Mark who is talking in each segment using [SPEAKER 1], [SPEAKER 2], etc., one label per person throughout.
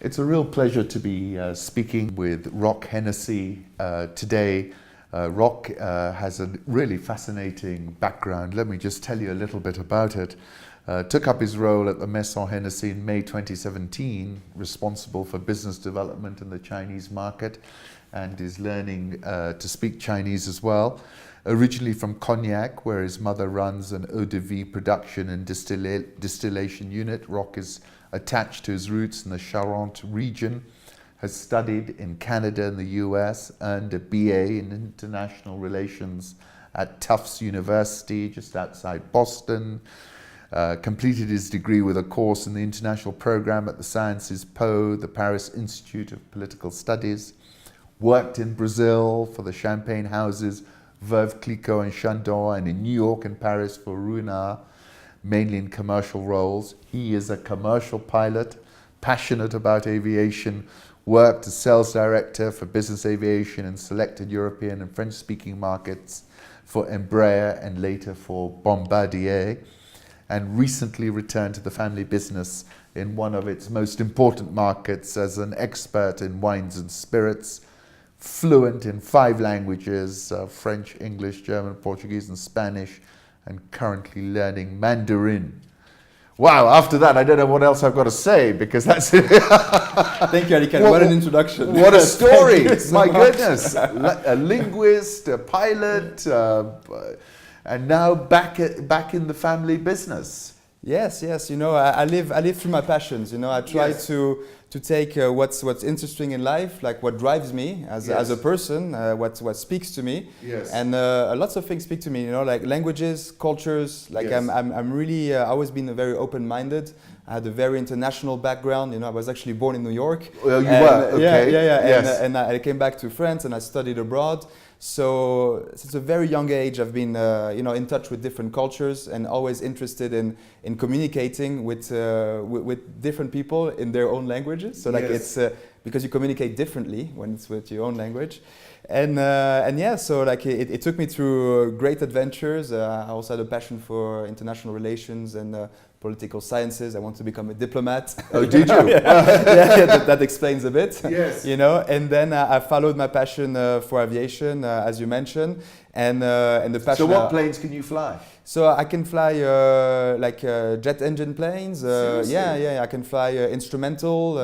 [SPEAKER 1] It's a real pleasure to be speaking with Roch Hennessy today. Roch has a really fascinating background. Let me just tell you a little bit about it. Took up his role at the Maison Hennessy in May 2017, responsible for business development in the Chinese market, and is learning to speak Chinese as well. Originally from Cognac, where his mother runs an eau de vie production and distillation unit, Roch is attached to his roots in the Charente region, has studied in Canada and the US, earned a BA in International Relations at Tufts University, just outside Boston, completed his degree with a course in the international program at the Sciences Po, the Paris Institute of Political Studies, worked in Brazil for the champagne houses Veuve Clicquot and Chandon, and in New York and Paris for Ruinart, mainly in commercial roles. He is a commercial pilot, passionate about aviation, worked as sales director for business aviation in selected European and French-speaking markets for Embraer and later for Bombardier, and recently returned to the family business in one of its most important markets as an expert in wines and spirits, fluent in 5 languages, French, English, German, Portuguese and Spanish, and currently learning Mandarin. Wow, after that, I don't know what else I've got to say, because that's it.
[SPEAKER 2] Thank you, Alikan. What an introduction.
[SPEAKER 1] What a story. My goodness. A linguist, a pilot, and now back in the family business.
[SPEAKER 2] Yes. You know, I live through my passions. You know, I try to take what's interesting in life, like what drives me as a person, what speaks to me.
[SPEAKER 1] Yes.
[SPEAKER 2] And lots of things speak to me. You know, like languages, cultures. Like
[SPEAKER 1] yes.
[SPEAKER 2] I'm really always been very open-minded. I had a very international background. You know, I was actually born in New York.
[SPEAKER 1] Well, you were. Okay.
[SPEAKER 2] Yeah.
[SPEAKER 1] Yes.
[SPEAKER 2] And I came back to France and I studied abroad. So since a very young age, I've been in touch with different cultures and always interested in communicating with different people in their own languages. So like it's because you communicate differently when it's with your own language, and so like it took me through great adventures. I also had a passion for international relations and political sciences. I want to become a diplomat.
[SPEAKER 1] Oh, did you?
[SPEAKER 2] That explains a bit.
[SPEAKER 1] Yes.
[SPEAKER 2] You know, and then I followed my passion for aviation, as you mentioned, and the passion.
[SPEAKER 1] So what planes can you fly?
[SPEAKER 2] So I can fly jet engine planes. I can fly instrumental,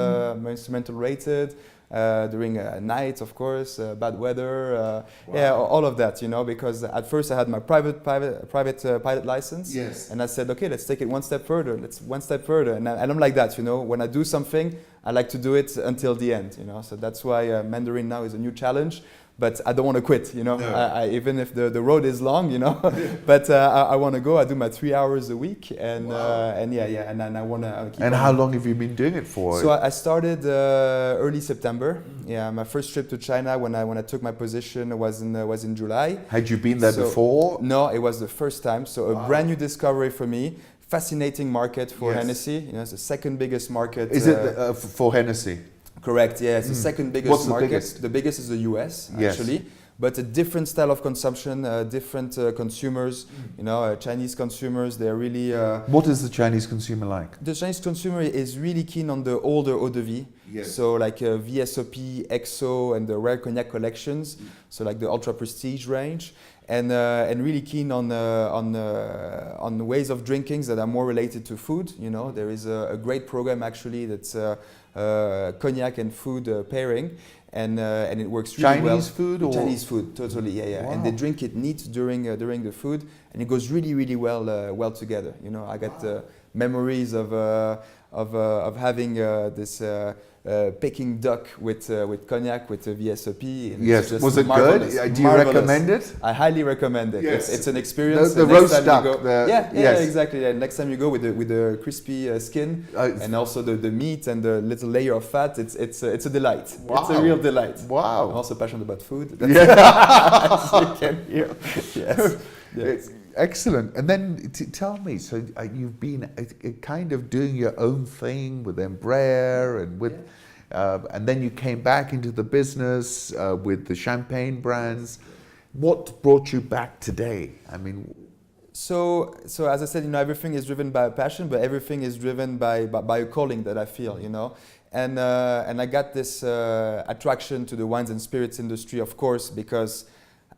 [SPEAKER 2] instrumental rated. During night, of course, bad weather, all of that, you know, because at first I had my private pilot license, and I said, okay, let's take it one step further, and I'm like that, you know, when I do something, I like to do it until the end, you know, so that's why Mandarin now is a new challenge. But I don't want to quit, you know, no. Even if the road is long, you know, but I want to go. I do my 3 hours a week, and and I want to keep
[SPEAKER 1] And
[SPEAKER 2] on.
[SPEAKER 1] how long have you been doing it for?
[SPEAKER 2] So I started early September. Yeah, my first trip to China when I took my position was in July.
[SPEAKER 1] Had you been there before?
[SPEAKER 2] No, it was the first time. So a brand new discovery for me. Fascinating market for Hennessy. You know, it's the second biggest market.
[SPEAKER 1] Is it for Hennessy?
[SPEAKER 2] Correct, yeah, it's the second biggest
[SPEAKER 1] What's
[SPEAKER 2] market.
[SPEAKER 1] Biggest?
[SPEAKER 2] The biggest is the US, actually, but a different style of consumption, different consumers. You know, Chinese consumers, they're really...
[SPEAKER 1] What is the Chinese consumer like?
[SPEAKER 2] The Chinese consumer is really keen on the older eau de vie. So like VSOP, XO, and the rare cognac collections. So like the ultra prestige range. And really keen on ways of drinkings that are more related to food. You know, there is a great program actually that's cognac and food pairing, and it works really well.
[SPEAKER 1] Chinese food or
[SPEAKER 2] Chinese food, totally, yeah. Wow. And they drink it neat during the food, and it goes really well together. You know, I got memories of having this. Peking duck with cognac with the VSOP.
[SPEAKER 1] Yes, was it good? Do you recommend it?
[SPEAKER 2] I highly recommend it.
[SPEAKER 1] Yes.
[SPEAKER 2] It's an experience.
[SPEAKER 1] The roast duck.
[SPEAKER 2] Exactly. Yeah. Next time you go with the crispy skin and also the meat and the little layer of fat, it's a delight.
[SPEAKER 1] Wow.
[SPEAKER 2] It's a real delight.
[SPEAKER 1] Wow.
[SPEAKER 2] I'm also passionate about food.
[SPEAKER 1] As
[SPEAKER 2] you can hear. Yes.
[SPEAKER 1] It's excellent. And then tell me, so you've been kind of doing your own thing with Embraer and with, and then you came back into the business with the champagne brands. What brought you back today? I mean,
[SPEAKER 2] so as I said, you know, everything is driven by a passion, but everything is driven by a calling that I feel, you know. and I got this attraction to the wines and spirits industry, of course, because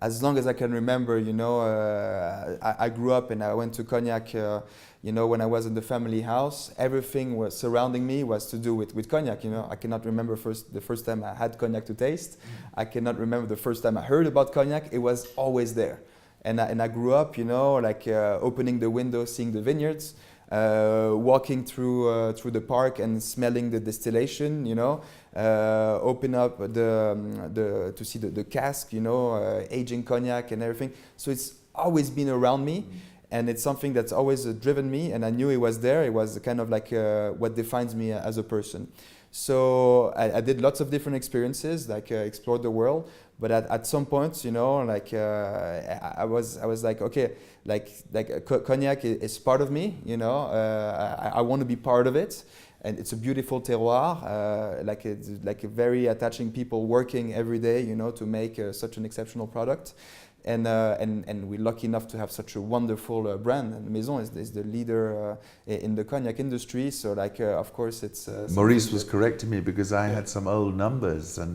[SPEAKER 2] as long as I can remember, you know, I grew up and I went to Cognac, you know, when I was in the family house, everything was surrounding me was to do with Cognac, you know. I cannot remember the first time I had Cognac to taste. I cannot remember the first time I heard about Cognac. It was always there. And I grew up, you know, like opening the window, seeing the vineyards, walking through the park and smelling the distillation, you know, open up to see the cask, you know, aging cognac and everything. So it's always been around me, and it's something that's always driven me. And I knew it was there. It was kind of like what defines me as a person. So I did lots of different experiences, like explored the world. But at some point, you know, like I was like, okay, like cognac is part of me, you know. I want to be part of it, and it's a beautiful terroir. Like it's like a very attaching people working every day, you know, to make such an exceptional product. And we're lucky enough to have such a wonderful brand. And Maison is the leader in the cognac industry. So, like, of course, it's...
[SPEAKER 1] Maurice was correcting me because I had some old numbers. And,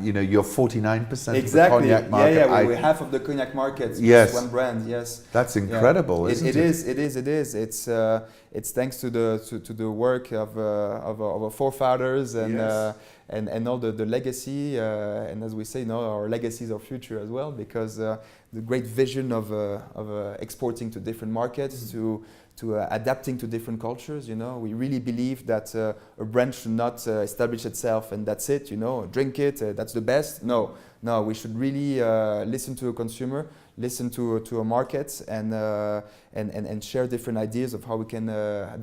[SPEAKER 1] you know, you're 49%
[SPEAKER 2] exactly.
[SPEAKER 1] of the cognac market.
[SPEAKER 2] Yeah, we're half of the cognac market.
[SPEAKER 1] Yes.
[SPEAKER 2] One brand, yes.
[SPEAKER 1] That's incredible, isn't it?
[SPEAKER 2] It is. It's thanks to the work of our forefathers and...
[SPEAKER 1] Yes.
[SPEAKER 2] And all the legacy, and as we say, you know, our legacy is our future as well, because the great vision of exporting to different markets, to adapting to different cultures, you know, we really believe that a brand should not establish itself and that's it, you know, drink it, that's the best. No, we should really listen to a consumer, listen to a market, and share different ideas of how we can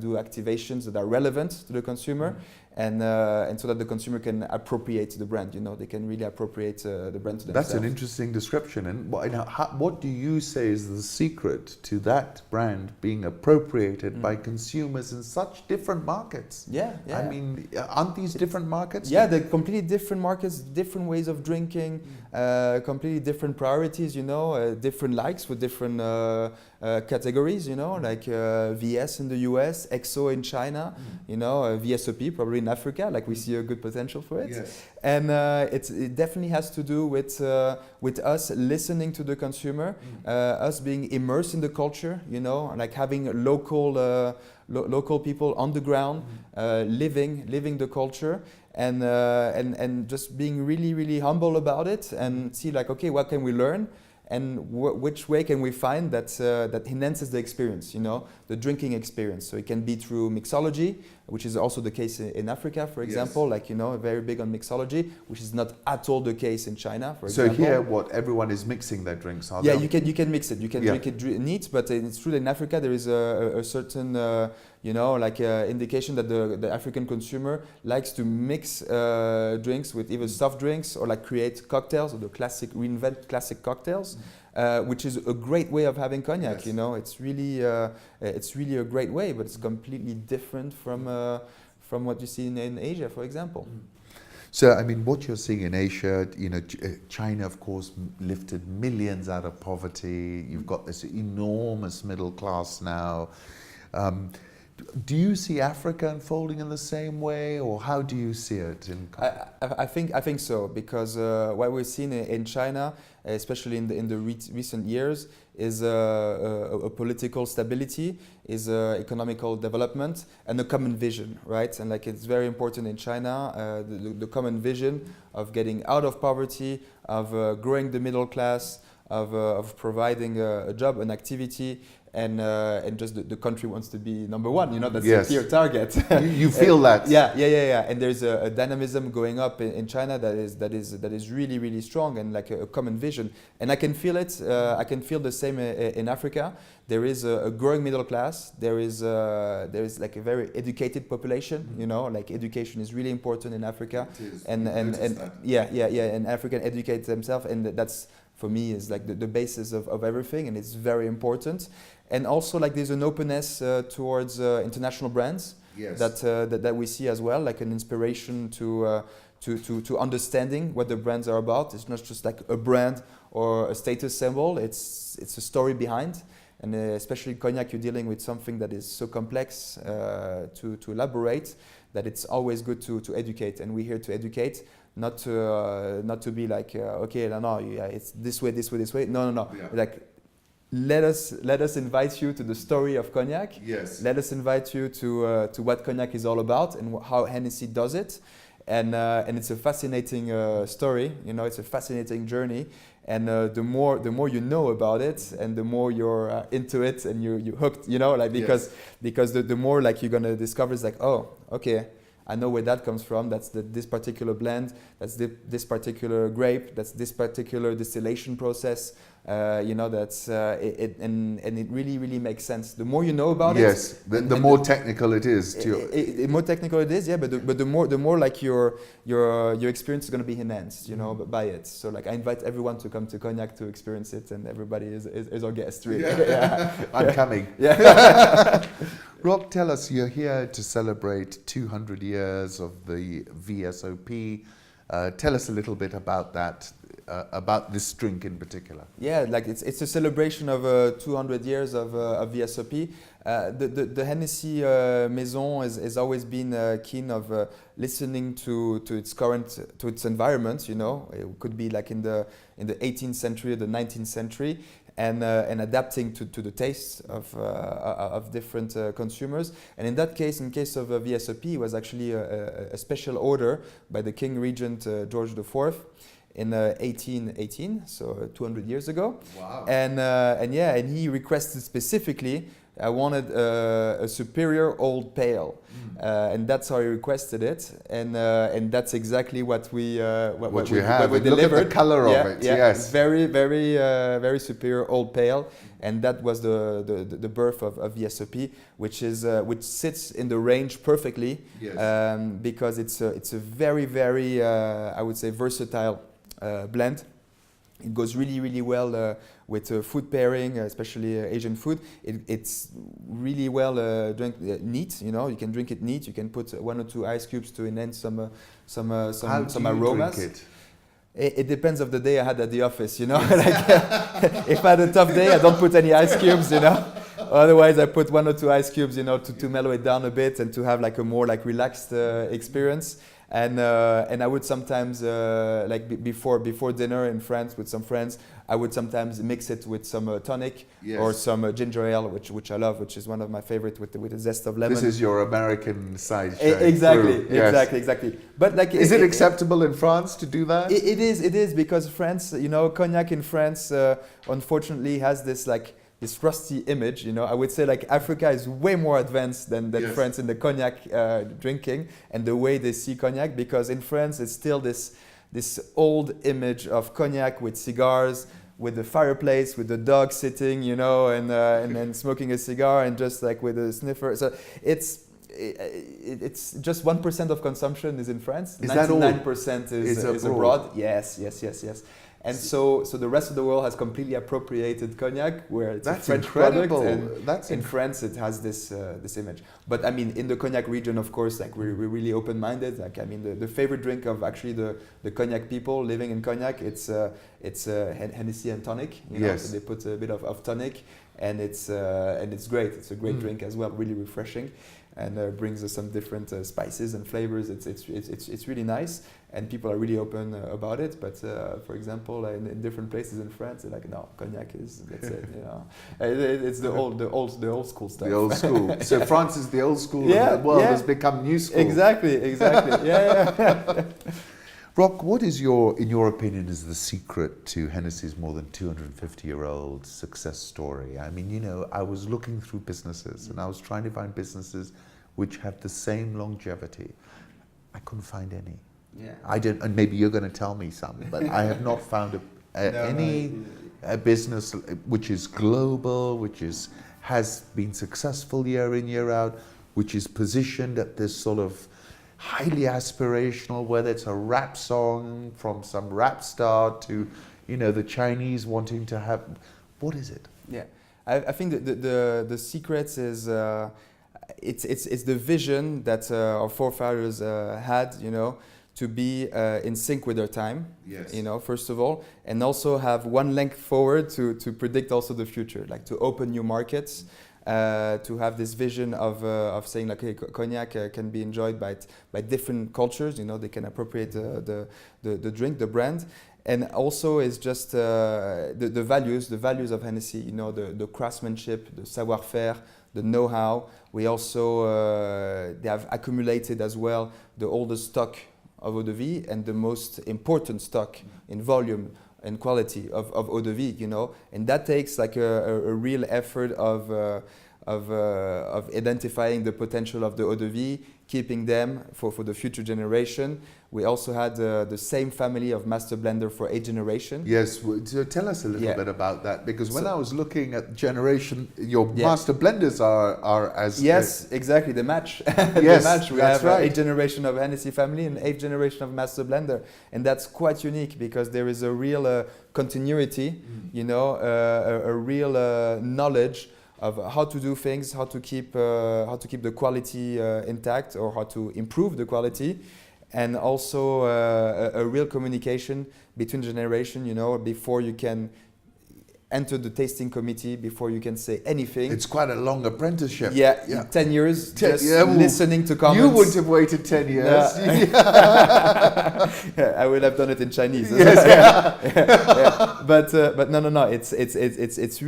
[SPEAKER 2] do activations that are relevant to the consumer. And so that the consumer can appropriate the brand, you know, they can really appropriate the brand to themselves.
[SPEAKER 1] That's an interesting description. And what do you say is the secret to that brand being appropriated by consumers in such different markets?
[SPEAKER 2] Yeah.
[SPEAKER 1] I mean, aren't these different markets?
[SPEAKER 2] Yeah, they're completely different markets, different ways of drinking, completely different priorities, you know, different likes with different categories, you know, like VS in the US, XO in China, you know, VSOP probably in Africa, like we see a good potential for it.
[SPEAKER 1] Yes.
[SPEAKER 2] And it definitely has to do with us listening to the consumer, us being immersed in the culture, you know, like having local people on the ground, living the culture. And just being really, really humble about it and see like, okay, what can we learn? And which way can we find that enhances the experience, you know, the drinking experience. So it can be through mixology, which is also the case in Africa, for example, like, you know, very big on mixology, which is not at all the case in China, for example.
[SPEAKER 1] So here, everyone is mixing their drinks, are
[SPEAKER 2] yeah,
[SPEAKER 1] they?
[SPEAKER 2] you can mix it. You can drink it neat, but it's true that in Africa there is a certain, you know, like indication that the African consumer likes to mix drinks with either soft drinks or like create cocktails, or reinvent classic cocktails, which is a great way of having cognac. Yes. You know, it's really a great way, but it's completely different from what you see in Asia, for example.
[SPEAKER 1] So, I mean, what you're seeing in Asia, you know, China, of course, lifted millions out of poverty. You've got this enormous middle class now. Do you see Africa unfolding in the same way, or how do you see it?
[SPEAKER 2] I think so, because what we've seen in China, especially in the recent years, is a political stability, is economical development, and a common vision, right? And like it's very important in China, the common vision of getting out of poverty, of growing the middle class, of providing a job, an activity. And just the country wants to be number one, you know, that's a clear target.
[SPEAKER 1] You feel that?
[SPEAKER 2] Yeah. And there's a dynamism going up in China that is really, really strong, and like a common vision. And I can feel it. I can feel the same in Africa. There is a growing middle class. There is like a very educated population. You know, like education is really important in Africa.
[SPEAKER 1] It is.
[SPEAKER 2] And African educate themselves, and that's, for me, is like the basis of everything, and it's very important. And also, like, there's an openness towards international brands that we see as well, like an inspiration to understanding what the brands are about. It's not just like a brand or a status symbol. It's a story behind. and especially cognac, you're dealing with something that is so complex to elaborate that it's always good to educate, and we're here to educate, not to be like okay, no, yeah, it's this way, this way, this way. No.
[SPEAKER 1] Yeah.
[SPEAKER 2] Like let us invite you to the story of cognac.
[SPEAKER 1] Yes.
[SPEAKER 2] Let us invite you to what cognac is all about and how Hennessy does it, and it's a fascinating story. You know, it's a fascinating journey. And the more you know about it, and the more you're into it, and you're hooked, you know, like because the more like you're gonna discover is like, oh, okay, I know where that comes from. That's this particular blend. That's this particular grape. That's this particular distillation process. You know, that's and it really makes sense. The more you know about it,
[SPEAKER 1] yes, the more technical it is.
[SPEAKER 2] The more technical it is, yeah. But the more like your experience is going to be enhanced, you know, by it. So like I invite everyone to come to Cognac to experience it, and everybody is our guest, really.
[SPEAKER 1] Yeah. I'm coming.
[SPEAKER 2] Yeah.
[SPEAKER 1] Roch, tell us, you're here to celebrate 200 years of the VSOP. Tell us a little bit about that. About this drink in particular.
[SPEAKER 2] Yeah, like it's a celebration of 200 years of VSOP. The Hennessy maison has always been keen of listening to its environment. You know, it could be like in the 18th century or the 19th century, and adapting to the tastes of different consumers. And in that case, in case of VSOP, it was actually a special order by the King Regent George IV. In 1818, so 200 years ago.
[SPEAKER 1] Wow.
[SPEAKER 2] And he requested specifically, I wanted a superior old pale, and that's how he requested it, and that's exactly what we
[SPEAKER 1] what you have.
[SPEAKER 2] we
[SPEAKER 1] Look
[SPEAKER 2] delivered.
[SPEAKER 1] at the color of it.
[SPEAKER 2] Yeah,
[SPEAKER 1] yes,
[SPEAKER 2] very superior old pale, and that was the birth of VSOP, which sits in the range perfectly,
[SPEAKER 1] yes.
[SPEAKER 2] Because it's a very I would say versatile blend. It goes really well with food pairing, especially Asian food. It's really well neat. You know, you can drink it neat. You can put 1 or 2 ice cubes to enhance some
[SPEAKER 1] How do you
[SPEAKER 2] aromas.
[SPEAKER 1] drink it?
[SPEAKER 2] It depends of the day I had at the office. You know, like if I had a tough day, I don't put any ice cubes. You know. Otherwise, I put 1 or 2 ice cubes, you know, to mellow it down a bit and to have like a more like relaxed experience. And I would sometimes before dinner in France with some friends, I would sometimes mix it with some tonic,
[SPEAKER 1] yes.
[SPEAKER 2] or some ginger ale, which I love, which is one of my favorite with the zest of lemon.
[SPEAKER 1] This is your American side.
[SPEAKER 2] Exactly.
[SPEAKER 1] Yes.
[SPEAKER 2] But like,
[SPEAKER 1] is it acceptable in France to do that?
[SPEAKER 2] It is because France, you know, cognac in France, unfortunately has this like this rusty image. You know, I would say like Africa is way more advanced than yes. France in the cognac drinking and the way they see cognac, because in France it's still this old image of cognac with cigars, with the fireplace, with the dog sitting, you know, and then smoking a cigar and just like with a sniffer. So it's just 1% of consumption is in France.
[SPEAKER 1] Is
[SPEAKER 2] 99% is abroad. Yes. And so the rest of the world has completely appropriated cognac, where it's a French
[SPEAKER 1] incredible.
[SPEAKER 2] product, and in France it has this image. But I mean, in the cognac region, of course, like we're really open-minded. Like I mean, the favorite drink of actually the cognac people living in cognac, it's Hennessy and tonic. You know?
[SPEAKER 1] Yes.
[SPEAKER 2] So they put a bit of tonic, and it's great. It's a great drink as well, really refreshing, and brings us some different spices and flavors. It's really nice, and people are really open about it. But for example, in different places in France, they're like, no, cognac that's it. You know, it's the old school stuff.
[SPEAKER 1] The old school. So France is the old school, and the world has become new school.
[SPEAKER 2] Exactly. Yeah.
[SPEAKER 1] Roch, what is in your opinion, is the secret to Hennessy's more than 250-year-old success story? I mean, you know, I was looking through businesses and I was trying to find businesses which have the same longevity. I couldn't find any.
[SPEAKER 2] Yeah.
[SPEAKER 1] I didn't, and maybe you're going to tell me some, but I have not found a business which is global, which has been successful year in, year out, which is positioned at this sort of highly aspirational, whether it's a rap song from some rap star to, you know, the Chinese wanting to have. What is it?
[SPEAKER 2] Yeah, I think the secret is it's the vision that our forefathers had, you know, to be in sync with their time,
[SPEAKER 1] Yes.
[SPEAKER 2] you know, first of all, and also have one length forward to predict also the future, like to open new markets, to have this vision of saying like, okay, cognac can be enjoyed by different cultures, you know, they can appropriate the drink, the brand. And also is just the values of Hennessy, you know, the craftsmanship, the savoir-faire, the know-how. We also, they have accumulated as well the oldest stock of eau de vie and the most important stock in volume and quality of eau de vie, you know. And that takes like a real effort of identifying the potential of the eau de vie, keeping them for the future generation. We also had the same family of master blender for 8 generations.
[SPEAKER 1] Yes, so tell us a little
[SPEAKER 2] Yeah.
[SPEAKER 1] bit about that, because when I was looking at generation, your
[SPEAKER 2] Yeah.
[SPEAKER 1] master blenders are as
[SPEAKER 2] Yes, exactly, the match.
[SPEAKER 1] Yes,
[SPEAKER 2] The match. We
[SPEAKER 1] that's
[SPEAKER 2] have
[SPEAKER 1] right.
[SPEAKER 2] 8 generation of Hennessy family and 8 generation of master blender. And that's quite unique because there is a real continuity, you know, a real knowledge of how to do things, how to keep the quality intact, or how to improve the quality, and also a real communication between generation, you know, before you can enter the tasting committee, before you can say anything.
[SPEAKER 1] It's quite a long apprenticeship.
[SPEAKER 2] Yeah. 10 years just
[SPEAKER 1] well,
[SPEAKER 2] listening to comments.
[SPEAKER 1] You wouldn't have waited 10 years.
[SPEAKER 2] I would have done it in Chinese.
[SPEAKER 1] Yes,
[SPEAKER 2] Yeah. But no. It's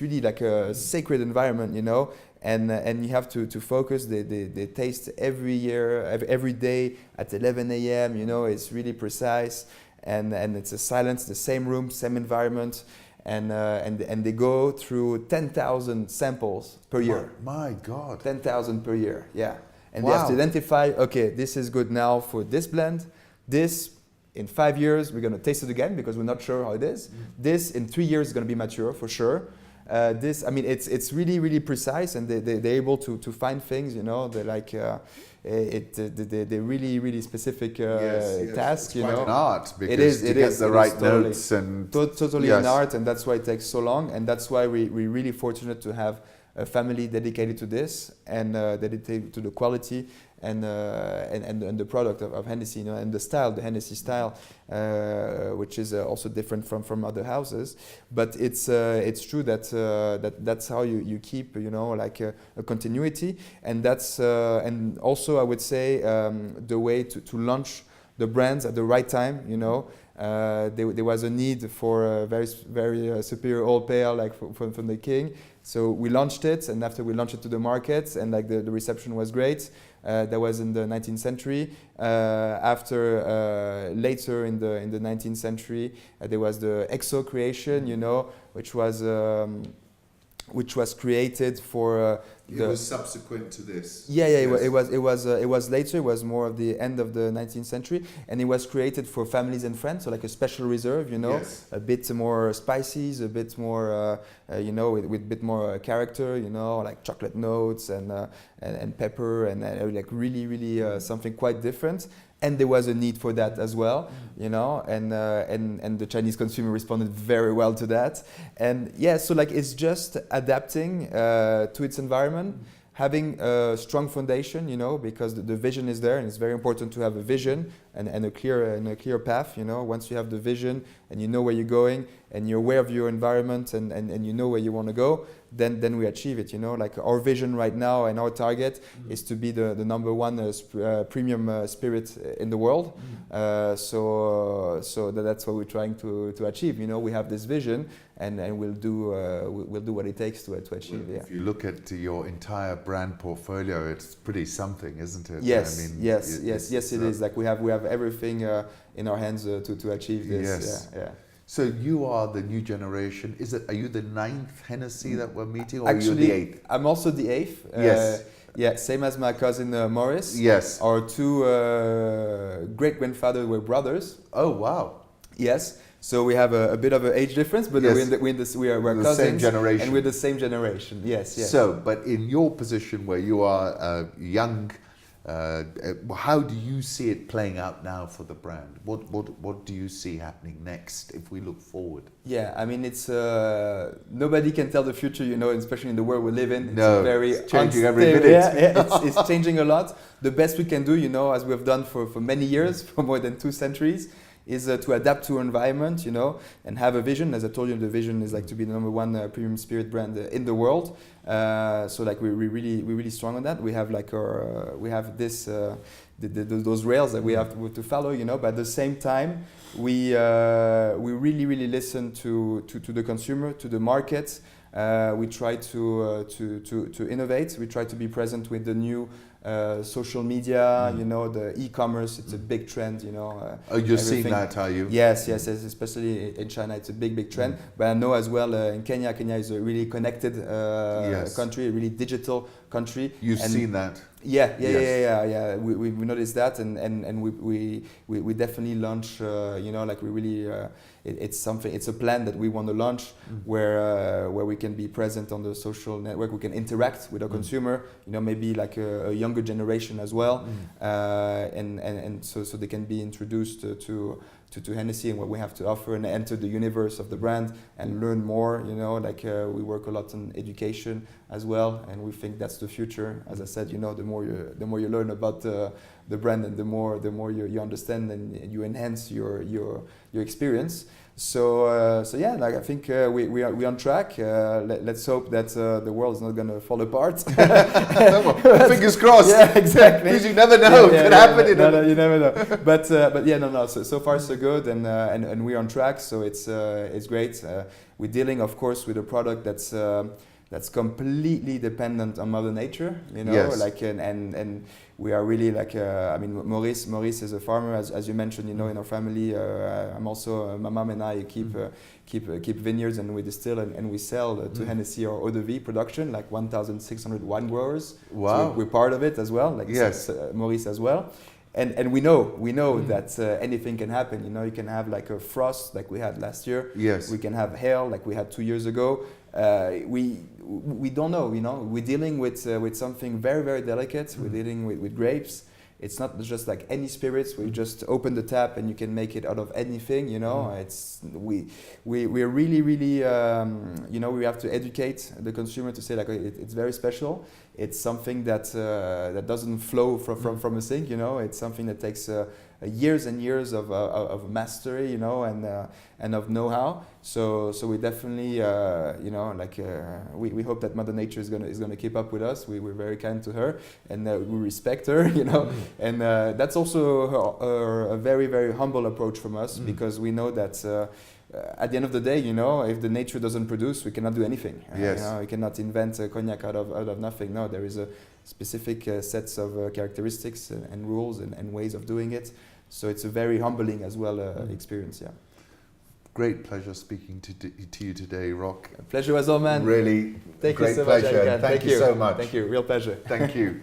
[SPEAKER 2] really like a sacred environment, you know. And you have to focus. They taste every year, every day at 11 a.m. You know, it's really precise, and it's a silence, the same room, same environment, and they go through 10,000 samples per year.
[SPEAKER 1] My God.
[SPEAKER 2] 10,000 per year, yeah. And
[SPEAKER 1] Wow.
[SPEAKER 2] they have to identify, okay, this is good now for this blend. This, in 5 years, we're going to taste it again because we're not sure how it is. This, in 3 years, is going to be mature for sure. This, I mean, it's really, really precise, and they're able to find things, you know, they're like, they're really, really specific tasks,
[SPEAKER 1] it's
[SPEAKER 2] you
[SPEAKER 1] quite
[SPEAKER 2] know.
[SPEAKER 1] an art, because
[SPEAKER 2] It is,
[SPEAKER 1] to
[SPEAKER 2] it
[SPEAKER 1] get
[SPEAKER 2] is,
[SPEAKER 1] the
[SPEAKER 2] it
[SPEAKER 1] right
[SPEAKER 2] is totally.
[SPEAKER 1] notes and
[SPEAKER 2] Totally
[SPEAKER 1] Yes.
[SPEAKER 2] an art, and that's why it takes so long, and that's why we're really fortunate to have a family dedicated to this and dedicated to the quality and the product of Hennessy, you know, and the style, the Hennessy style, which is also different from other houses. But it's true that that's how you keep, you know, like a continuity, and that's and also I would say the way to launch the brands at the right time, you know. There was a need for a very superior old pale, like from the king. So we launched it, and after we launched it to the markets, and like the reception was great. That was in the 19th century. Later in the 19th century, there was the EXO creation, you know, which was created for.
[SPEAKER 1] it was subsequent to this.
[SPEAKER 2] Yeah,
[SPEAKER 1] Yes.
[SPEAKER 2] it was later. It was more of the end of the 19th century, and it was created for families and friends, so like a special reserve, you know,
[SPEAKER 1] Yes.
[SPEAKER 2] a bit more spices, a bit more, you know, with a bit more character, you know, like chocolate notes and pepper and like really something quite different. And there was a need for that as well, you know, and the Chinese consumer responded very well to that. And yeah, so like it's just adapting to its environment, having a strong foundation, you know, because the vision is there, and it's very important to have a vision and a clear path, you know. Once you have the vision and you know where you're going and you're aware of your environment and you know where you want to go, then we achieve it, you know. Like our vision right now and our target is to be the number one premium spirit in the world. So that's what we're trying to achieve, you know. We have this vision, and we'll do what it takes to achieve.
[SPEAKER 1] Well, if you look at your entire brand portfolio, it's pretty something, isn't it?
[SPEAKER 2] Yes,
[SPEAKER 1] I mean,
[SPEAKER 2] yes, it is. Like we have everything in our hands to achieve this.
[SPEAKER 1] Yes.
[SPEAKER 2] Yeah.
[SPEAKER 1] So you are the new generation. Are you the 9th Hennessy that we're meeting, or
[SPEAKER 2] Actually,
[SPEAKER 1] are you the 8th?
[SPEAKER 2] I'm also the 8th.
[SPEAKER 1] Yes.
[SPEAKER 2] Yeah, same as my cousin Maurice.
[SPEAKER 1] Yes.
[SPEAKER 2] Our two great-grandfathers were brothers.
[SPEAKER 1] Oh, wow.
[SPEAKER 2] Yes. So we have a bit of an age difference, but
[SPEAKER 1] Yes.
[SPEAKER 2] we're
[SPEAKER 1] The
[SPEAKER 2] cousins.
[SPEAKER 1] same generation.
[SPEAKER 2] And we're the same generation. Yes.
[SPEAKER 1] So, but in your position where you are a young How do you see it playing out now for the brand? What do you see happening next if we look forward?
[SPEAKER 2] Yeah, I mean, it's nobody can tell the future, you know, especially in the world we live in.
[SPEAKER 1] No,
[SPEAKER 2] it's
[SPEAKER 1] changing
[SPEAKER 2] unstable.
[SPEAKER 1] every minute.
[SPEAKER 2] Yeah, it's changing a lot. The best we can do, you know, as we have done for many years, for more than 2 centuries, is to adapt to our environment, you know, and have a vision. As I told you, the vision is like to be the #1 premium spirit brand in the world. So like we're really strong on that. We have like we have this those rails that we have to follow, you know. But at the same time, we really listen to the consumer, to the market. We try to innovate. We try to be present with the new social media, you know, the e-commerce. It's a big trend, you know.
[SPEAKER 1] Oh, you're seeing that, are you?
[SPEAKER 2] Yes, especially in China, it's a big trend. But I know as well in Kenya is a really connected country, a really digital country.
[SPEAKER 1] You've seen that?
[SPEAKER 2] Yeah. We noticed that, and we definitely launch. You know, like we really. It's a plan that we want to launch where we can be present on the social network. We can interact with our consumer. You know, maybe like a younger generation as well, and so they can be introduced to Hennessy and what we have to offer, and enter the universe of the brand and learn more. You know, like we work a lot on education as well, and we think that's the future. As I said, you know, the more you learn about the brand, and the more you understand, and you enhance your experience. So yeah, like I think we're on track. Let's hope that the world is not going to fall apart.
[SPEAKER 1] Fingers crossed.
[SPEAKER 2] Yeah, exactly.
[SPEAKER 1] Because you never know. It could happen.
[SPEAKER 2] You never know. But yeah, no. So far so good, and we're on track. So it's great. We're dealing, of course, with a product that's completely dependent on Mother Nature. You know,
[SPEAKER 1] yes.
[SPEAKER 2] like and we are really like I mean, Maurice is a farmer, as you mentioned. You know, in our family, I'm also my mom and I keep vineyards, and we distill and we sell to Hennessy or eau de vie production, like 1,600 wine growers.
[SPEAKER 1] Wow,
[SPEAKER 2] so we're part of it as well. Like
[SPEAKER 1] yes,
[SPEAKER 2] Maurice as well. And we know that anything can happen. You know, you can have like a frost like we had last year.
[SPEAKER 1] Yes.
[SPEAKER 2] We can have hail like we had 2 years ago. We don't know. You know, we're dealing with something very delicate. We're dealing with grapes. It's not just like any spirits where you just open the tap and you can make it out of anything. You know, it's we're really you know, we have to educate the consumer to say like it's very special. It's something that doesn't flow from a sink. You know, it's something that takes years and years of mastery. You know, and of know-how. So we definitely you know, like we hope that Mother Nature is gonna keep up with us. We're very kind to her, and we respect her. You know, and that's also a very humble approach from us, because we know that. At the end of the day, you know, if the nature doesn't produce, we cannot do anything.
[SPEAKER 1] Yes.
[SPEAKER 2] You know, we cannot invent a cognac out of nothing. No, there is a specific sets of characteristics and rules and ways of doing it. So it's a very humbling as well experience. Yeah.
[SPEAKER 1] Great pleasure speaking to you today, Roch.
[SPEAKER 2] Pleasure was all, man.
[SPEAKER 1] Really,
[SPEAKER 2] Thank
[SPEAKER 1] great
[SPEAKER 2] you so
[SPEAKER 1] pleasure.
[SPEAKER 2] much.
[SPEAKER 1] Thank you so much.
[SPEAKER 2] Thank you. Real pleasure.
[SPEAKER 1] Thank you.